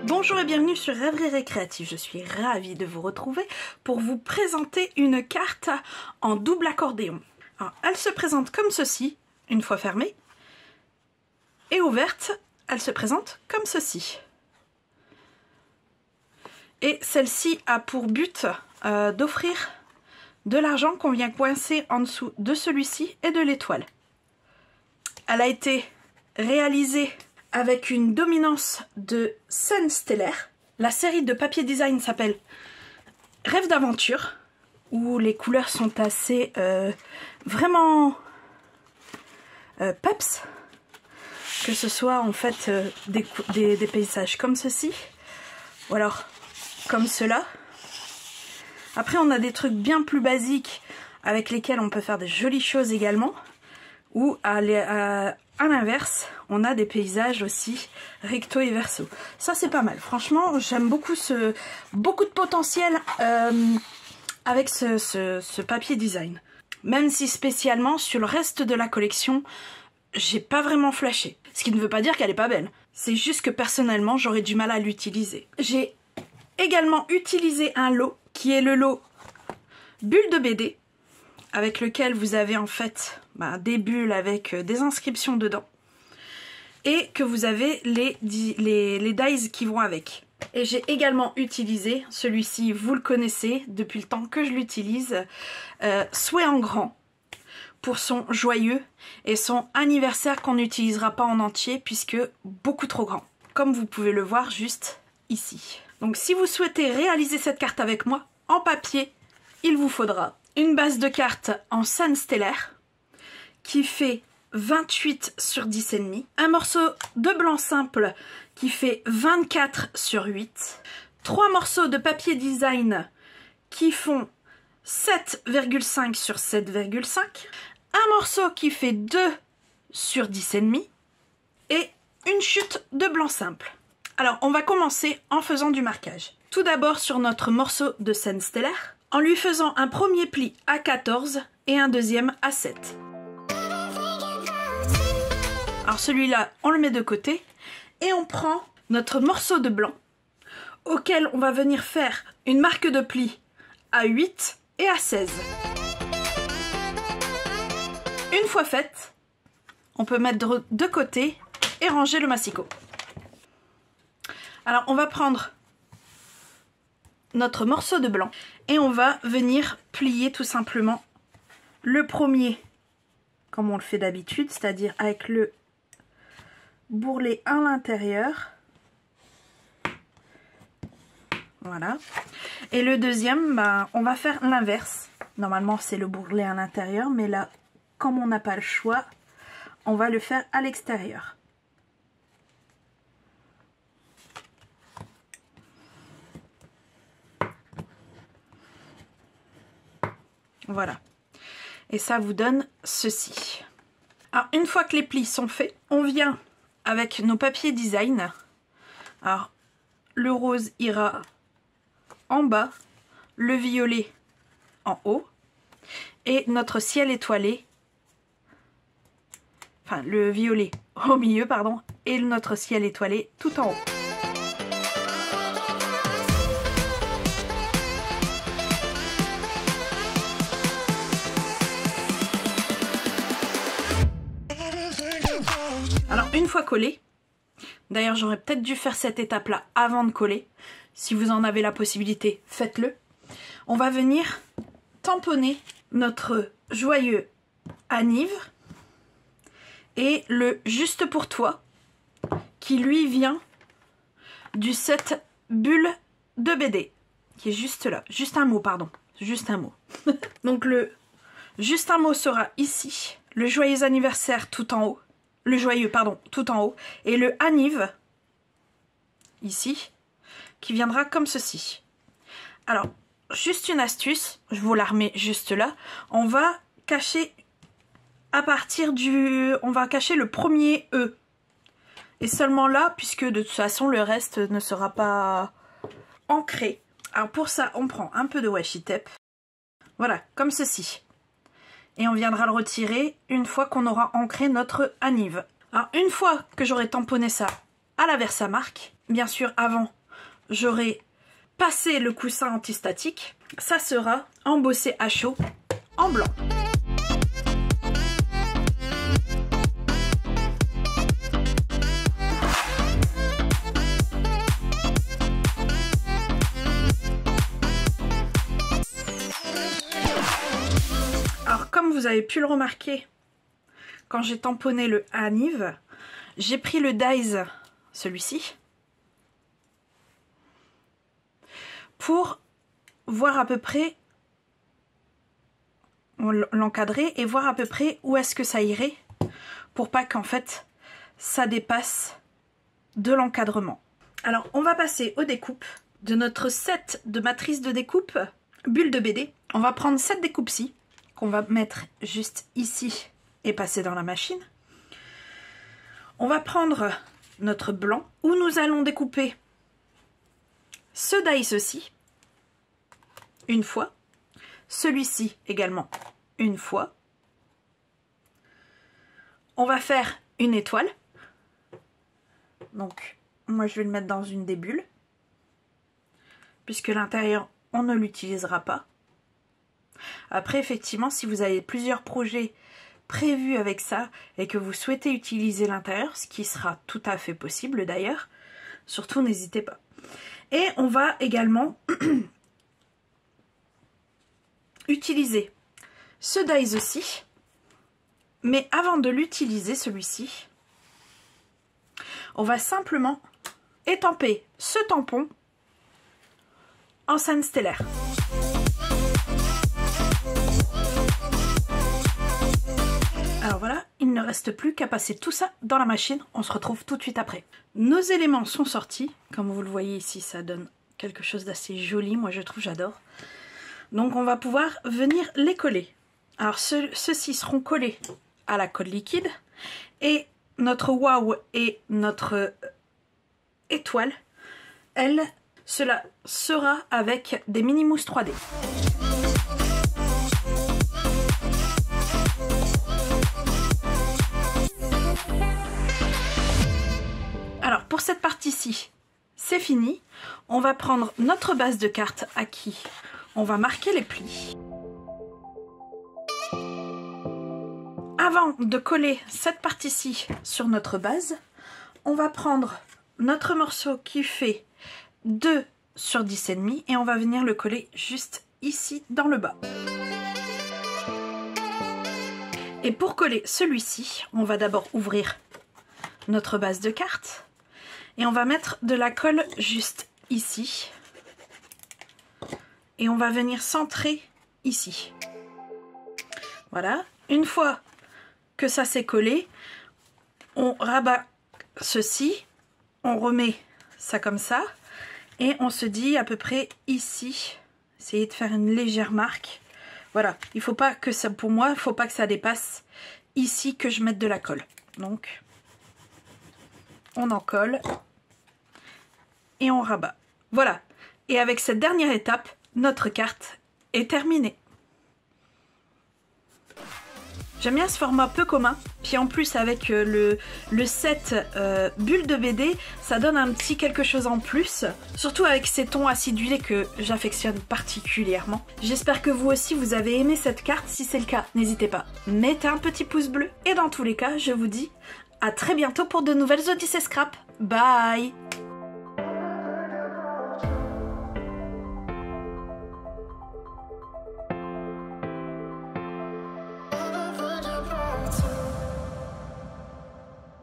Bonjour et bienvenue sur Rêverie Récréative, je suis ravie de vous retrouver pour vous présenter une carte en double accordéon. Alors, elle se présente comme ceci, une fois fermée, et ouverte, elle se présente comme ceci. Et celle-ci a pour but d'offrir de l'argent qu'on vient coincer en dessous de celui-ci et de l'étoile. Elle a été réalisée avec une dominance de scène stellaire. La série de papier design s'appelle Rêve d'aventure, où les couleurs sont assez vraiment peps, que ce soit en fait des paysages comme ceci, ou alors comme cela. Après on a des trucs bien plus basiques avec lesquels on peut faire des jolies choses également, ou à l'inverse, on a des paysages aussi recto et verso. Ça c'est pas mal. Franchement, j'aime beaucoup beaucoup de potentiel avec ce papier design. Même si spécialement sur le reste de la collection, j'ai pas vraiment flashé. Ce qui ne veut pas dire qu'elle est pas belle. C'est juste que personnellement, j'aurais du mal à l'utiliser. J'ai également utilisé un lot qui est le lot Bulles de BD, avec lequel vous avez en fait des bulles avec des inscriptions dedans, et que vous avez les dies qui vont avec. Et j'ai également utilisé, celui-ci vous le connaissez depuis le temps que je l'utilise, Souhait en grand, pour son joyeux et son anniversaire qu'on n'utilisera pas en entier puisque beaucoup trop grand, comme vous pouvez le voir juste ici. Donc si vous souhaitez réaliser cette carte avec moi, en papier, il vous faudra une base de cartes en scène stellaire qui fait 28 sur 10,5, un morceau de blanc simple qui fait 24 sur 8, 3 morceaux de papier design qui font 7,5 sur 7,5, un morceau qui fait 2 sur 10,5 et une chute de blanc simple. Alors on va commencer en faisant du marquage. Tout d'abord sur notre morceau de scène stellaire, en lui faisant un premier pli à 14 et un deuxième à 7. Alors celui-là, on le met de côté et on prend notre morceau de blanc auquel on va venir faire une marque de pli à 8 et à 16. Une fois faite, on peut mettre de côté et ranger le massicot. Alors on va prendre notre morceau de blanc et on va venir plier tout simplement le premier comme on le fait d'habitude, c'est-à-dire avec le bourrelet à l'intérieur. Voilà. Et le deuxième, on va faire l'inverse. Normalement c'est le bourrelet à l'intérieur, mais là comme on n'a pas le choix, on va le faire à l'extérieur. Voilà. Et ça vous donne ceci. Alors une fois que les plis sont faits, on vient avec nos papiers design. Alors le rose ira en bas, le violet en haut et notre ciel étoilé, enfin le violet au milieu pardon, et notre ciel étoilé tout en haut. Alors une fois collé, d'ailleurs j'aurais peut-être dû faire cette étape là avant de coller, si vous en avez la possibilité faites-le. On va venir tamponner notre joyeux anniv et le juste pour toi qui lui vient du set Bulles de BD qui est juste là, juste un mot pardon, juste un mot. Donc le juste un mot sera ici, le joyeux anniversaire tout en haut. Le joyeux, pardon, tout en haut, et le anniv, ici, qui viendra comme ceci. Alors, juste une astuce, je vous la remets juste là, on va cacher à partir on va cacher le premier E. Et seulement là, puisque de toute façon, le reste ne sera pas ancré. Alors pour ça, on prend un peu de washi tape, voilà, comme ceci. Et on viendra le retirer une fois qu'on aura ancré notre anniv. Alors une fois que j'aurai tamponné ça à la Versamark. Bien sûr, avant, j'aurai passé le coussin antistatique. Ça sera embossé à chaud en blanc. Alors, comme vous avez pu le remarquer, quand j'ai tamponné le Hanive, j'ai pris le Dies, celui-ci, pour voir à peu près, l'encadrer et voir à peu près où est-ce que ça irait, pour pas qu'en fait ça dépasse de l'encadrement. Alors, on va passer aux découpes de notre set de matrice de découpe bulle de BD. On va prendre cette découpe-ci, qu'on va mettre juste ici et passer dans la machine. On va prendre notre blanc où nous allons découper ce dice-ci une fois, celui-ci également une fois. On va faire une étoile. Donc moi je vais le mettre dans une des bulles puisque l'intérieur on ne l'utilisera pas. Après effectivement si vous avez plusieurs projets prévu avec ça et que vous souhaitez utiliser l'intérieur, ce qui sera tout à fait possible d'ailleurs, surtout n'hésitez pas. Et on va également utiliser ce dies aussi, mais avant de l'utiliser celui-ci, on va simplement étamper ce tampon en scène stellaire. Alors voilà, il ne reste plus qu'à passer tout ça dans la machine. On se retrouve tout de suite après. Nos éléments sont sortis. Comme vous le voyez ici, ça donne quelque chose d'assez joli. Moi, je trouve, j'adore. Donc, on va pouvoir venir les coller. Alors, ceux-ci seront collés à la colle liquide. Et notre wow et notre étoile, cela sera avec des mini mousses 3D. Alors pour cette partie-ci, c'est fini. On va prendre notre base de cartes à qui on va marquer les plis. Avant de coller cette partie-ci sur notre base, on va prendre notre morceau qui fait 2 sur 10,5 et on va venir le coller juste ici dans le bas. Et pour coller celui-ci, on va d'abord ouvrir notre base de cartes. Et on va mettre de la colle juste ici. Et on va venir centrer ici. Voilà. Une fois que ça s'est collé, on rabat ceci. On remet ça comme ça. Et on se dit à peu près ici. Essayez de faire une légère marque. Voilà. Il faut pas que ça, pour moi, il ne faut pas que ça dépasse ici que je mette de la colle. Donc, on en colle. Et on rabat. Voilà. Et avec cette dernière étape, notre carte est terminée. J'aime bien ce format peu commun. Puis en plus avec le set bulle de BD, ça donne un petit quelque chose en plus. Surtout avec ces tons acidulés que j'affectionne particulièrement. J'espère que vous aussi vous avez aimé cette carte. Si c'est le cas, n'hésitez pas, mettez un petit pouce bleu. Et dans tous les cas, je vous dis à très bientôt pour de nouvelles Odyssées Scrap. Bye!